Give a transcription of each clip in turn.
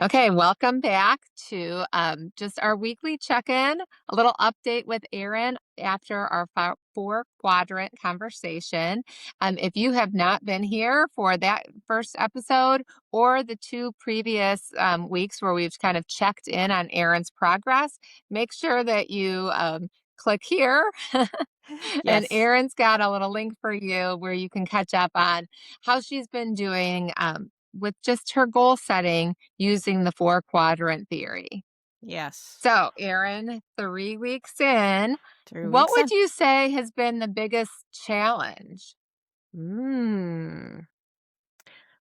Okay, welcome back to just our weekly check-in, a little update with Erin after our four quadrant conversation. If you have not been here for that first episode or the two previous weeks where we've kind of checked in on Erin's progress, make sure that you click here. And Yes. Erin's got a little link for you where you can catch up on how she's been doing with just her goal setting using the four quadrant theory. Yes. So, Erin, 3 weeks in, 3 what weeks would in. you say has been the biggest challenge? Mm.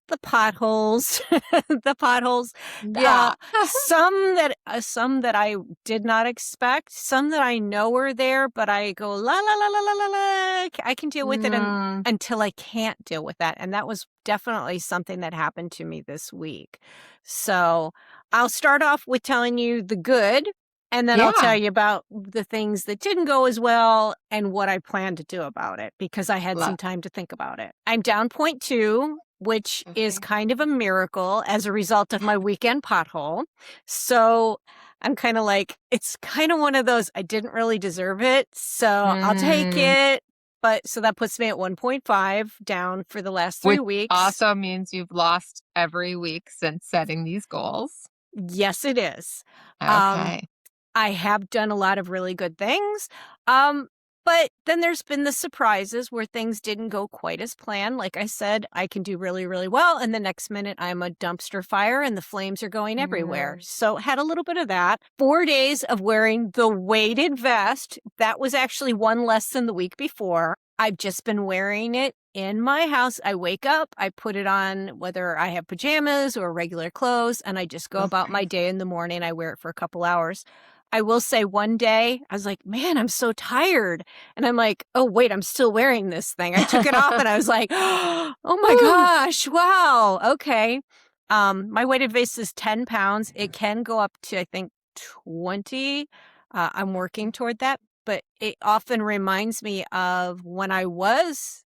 The potholes. The potholes. Yeah. Some that I did not expect, some that I know are there, but I go, "La, la, la, la, la, la, la, I can deal with it," Mm, until I can't deal with that, and that was definitely something that happened to me this week. So, I'll start off with telling you the good, and then I'll tell yeah. you about the things that didn't go as well and what I plan to do about it because I had some Love. time to think about it. I'm down point 2, which is Okay. kind of a miracle as a result of my weekend pothole. So I'm kind of like, it's kind of one of those, I didn't really deserve it. So I'll take Mm, it. But so that puts me at 1.5 down for the last 3 which weeks. also means you've lost every week since setting these goals. Yes, it is. Um, Okay. I have done a lot of really good things. Um, but then there's been the surprises where things didn't go quite as planned. Like I said, I can do really, really well. And the next minute I'm a dumpster fire and the flames are going everywhere. Mm, So had a little bit of that. 4 days of wearing the weighted vest. That was actually one less than the week before. I've just been wearing it in my house. I wake up, I put it on whether I have pajamas or regular clothes, and I just go about my okay. day in the morning. I wear it for a couple hours. I will say one day I was like, man, I'm so tired. And I'm like, oh, wait, I'm still wearing this thing. I took it off and I was like, oh my Woo. gosh, wow. Okay. My weighted vest is 10 pounds. It can go up to, I think, 20. I'm working toward that, but it often reminds me of when I was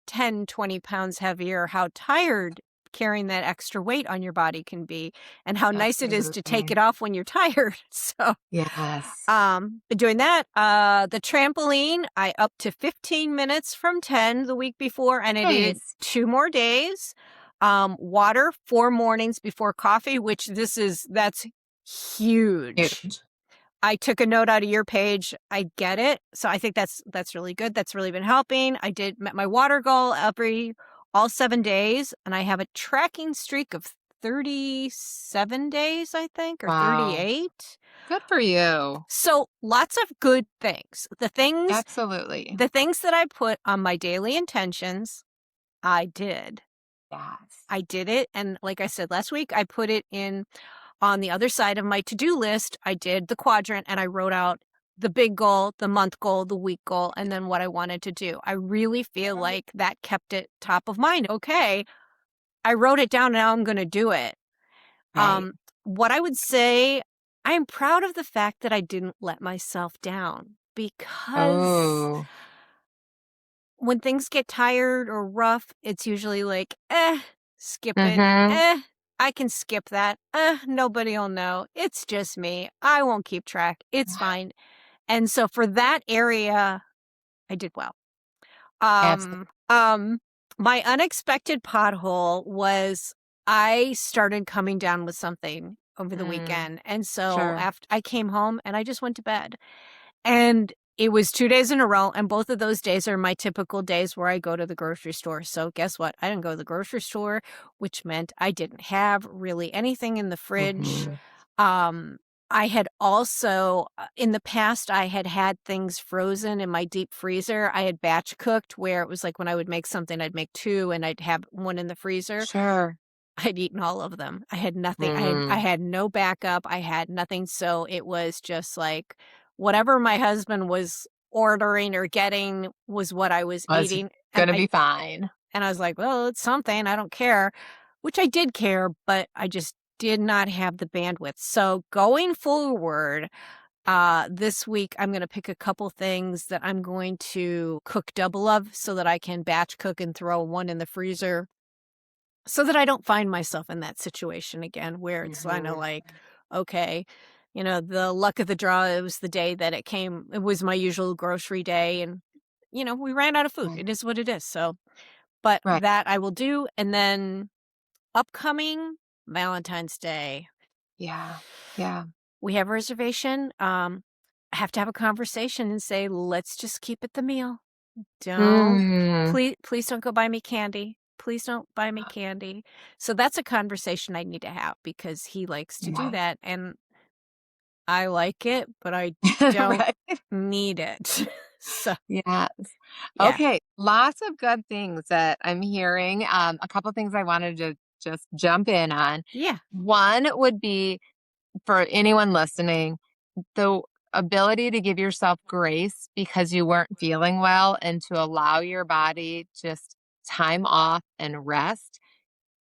10, 20 pounds heavier, how tired carrying that extra weight on your body can be and how nice it is to take it Absolutely. off when you're tired. So, Yes. been doing that. The trampoline, I up to 15 minutes from 10 the week before, and I did Nice. 2 more days. Water 4 mornings before coffee, which that's huge. Huge. I took a note out of your page. I get it. So I think that's really good. That's really been helping. I did met my water goal all 7 days, and I have a tracking streak of 37 days, I think, or Wow. 38. Good for you. So lots of good things. Absolutely. The things that I put on my daily intentions, I did. Yes. I did it. And like I said last week, I put it in on the other side of my to-do list. I did the quadrant and I wrote out the big goal, the month goal, the week goal, and then what I wanted to do. I really feel like that kept it top of mind. Okay, I wrote it down. Now I'm going to do it. Right. What I would say, I'm proud of the fact that I didn't let myself down because Oh. when things get tired or rough, it's usually like, skip it. Mm-hmm. I can skip that. Nobody'll know. It's just me. I won't keep track. It's fine. And so for that area, I did well. Absolutely. Um, um, my unexpected pothole was I started coming down with something over the Mm, weekend. And so sure. after I came home and I just went to bed. And it was 2 days in a row, and both of those days are my typical days where I go to the grocery store. So guess what? I didn't go to the grocery store, which meant I didn't have really anything in the fridge. Mm-hmm. Um, I had also, in the past, I had had things frozen in my deep freezer. I had batch cooked where it was like when I would make something, I'd make 2 and I'd have 1 in the freezer. Sure. I'd eaten all of them. I had nothing. I Mm. had no backup. I had nothing. So it was just like whatever my husband was ordering or getting was what I was Was eating. gonna be fine. And I was like, well, it's something. I don't care, which I did care, but I just did not have the bandwidth. So going forward, this week I'm going to pick a couple things that I'm going to cook double of so that I can batch cook and throw 1 in the freezer. so that I don't find myself in that situation again where it's kind of Mhm. like, okay, the luck of the draw, it was the day that it was my usual grocery day and we ran out of food. Right. It is what it is. So, but Right. that I will do. And then upcoming Valentine's Day, Yeah. Yeah. we have a reservation. I have to have a conversation and say, let's just keep it the meal. Don't Mm. please don't go buy me candy. Please don't buy me candy. So that's a conversation I need to have because he likes to do Yeah. that and I like it, but I don't Right. need it. So, Yes. yeah. Okay. Lots of good things that I'm hearing. A couple things I wanted to just jump in on. Yeah. One would be for anyone listening, the ability to give yourself grace because you weren't feeling well and to allow your body just time off and rest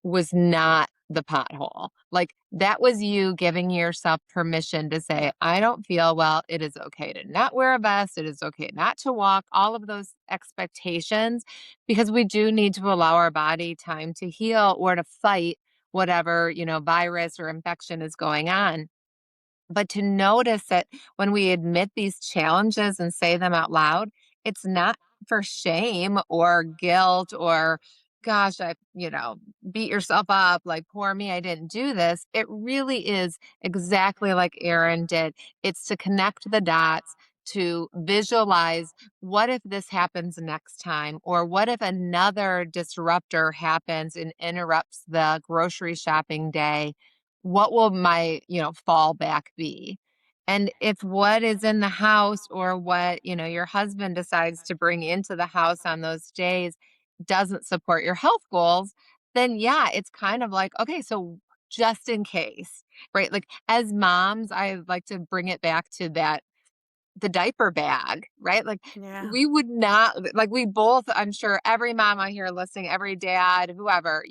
was not the pothole. Like that was you giving yourself permission to say, Yeah. I don't feel well. It is okay to not wear a vest. It is okay not to walk, all of those expectations, because we do need to allow our body time to heal or to fight whatever, virus or infection is going on. But to notice that when we admit these challenges and say them out loud, it's not for shame or guilt or, gosh, beat yourself up like, poor me, I didn't do this. It really is exactly like Aaron did. It's to connect the dots, to visualize what if this happens next time, or what if another disruptor happens and interrupts the grocery shopping day, what will my, fallback be? And if what is in the house or what, your husband decides to bring into the house on those days doesn't support your health goals, then yeah, it's kind of like, okay, so just in case, right? Like as moms, I like to bring it back to that the diaper bag, right? Like Yeah. we would not like we both, I'm sure every mom out here listening, every dad, whoever,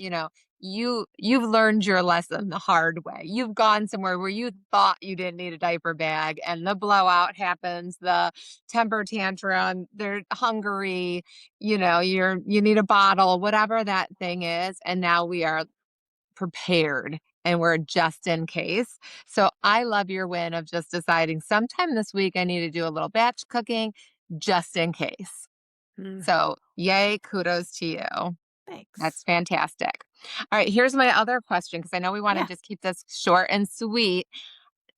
you've learned your lesson the hard way. You've gone somewhere where you thought you didn't need a diaper bag and the blowout happens, the temper tantrum, they're hungry, you need a bottle, whatever that thing is, and now we are prepared and we're just in case. So I love your win of just deciding sometime this week I need to do a little batch cooking just in case. Mm, So, yay, kudos to you. That's thanks. fantastic. All right, here's my other question because I know we want to Yeah. just keep this short and sweet.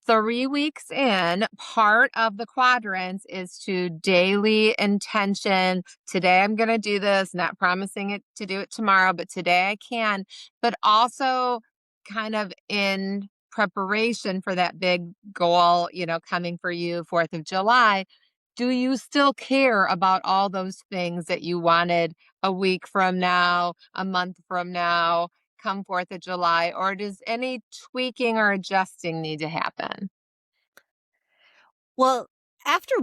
3 weeks in, part of the quadrants is to daily intention. Today I'm going to do this, not promising it to do it tomorrow, but today I can. But also kind of in preparation for that big goal, coming for you, 4th of July. Do you still care about all those things that you wanted a week from now, a month from now, come 4th of July, or does any tweaking or adjusting need to happen? Well, after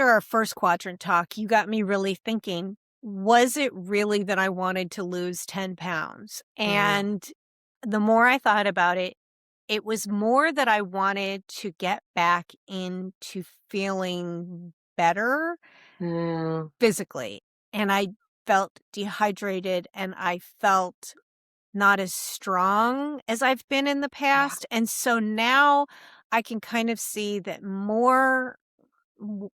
our first quadrant talk, you got me really thinking, was it really that I wanted to lose 10 pounds? Mm, And the more I thought about it, it was more that I wanted to get back into feeling better mm, physically. And I felt dehydrated and I felt not as strong as I've been in the yeah. past. And so now I can kind of see that w-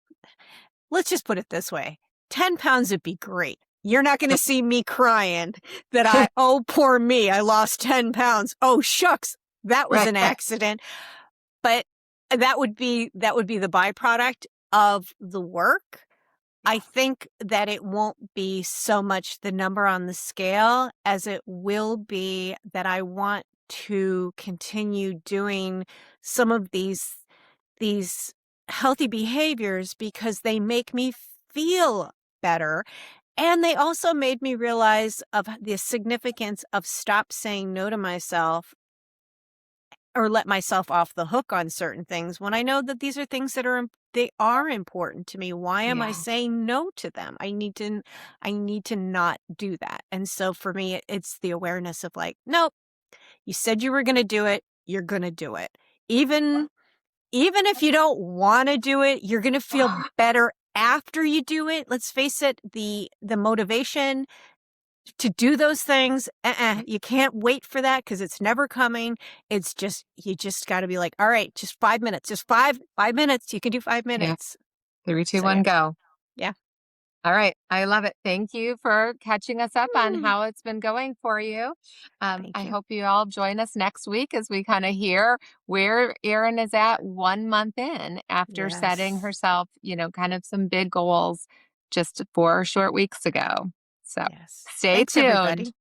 let's just put it this way, 10 pounds would be great. You're not going to see me crying that oh, poor me, I lost 10 pounds. Oh, shucks, that was Right, an right. accident. But that would be the byproduct of the work. I Yes. think that it won't be so much the number on the scale as it will be that I want to continue doing some of these healthy behaviors because they make me feel better. And they also made me realize of the significance of stop saying no to myself or let myself off the hook on certain things when I know that these are things that they are important to me. Why am I Yeah. saying no to them? I need to not do that. And so for me, it's the awareness of like, nope, you said you were going to do it, you're going to do it. Even even if you don't want to do it, you're going to feel better after you do it. Let's face it, the motivation to do those things, you can't wait for that because it's never coming. It's just you just gotta be like, "All right, just 5 minutes, just 5 minutes. You can do 5 Yeah. minutes." Three, two, So, one, yeah. go. Yeah. All right. I love it. Thank you for catching us up on Mm, how it's been going for you. thank I you. hope you all join us next week as we kind of hear where Erin is at 1 month in after setting Yes. herself, kind of some big goals just 4 short weeks ago. So Yes. stay Thanks, tuned. everybody.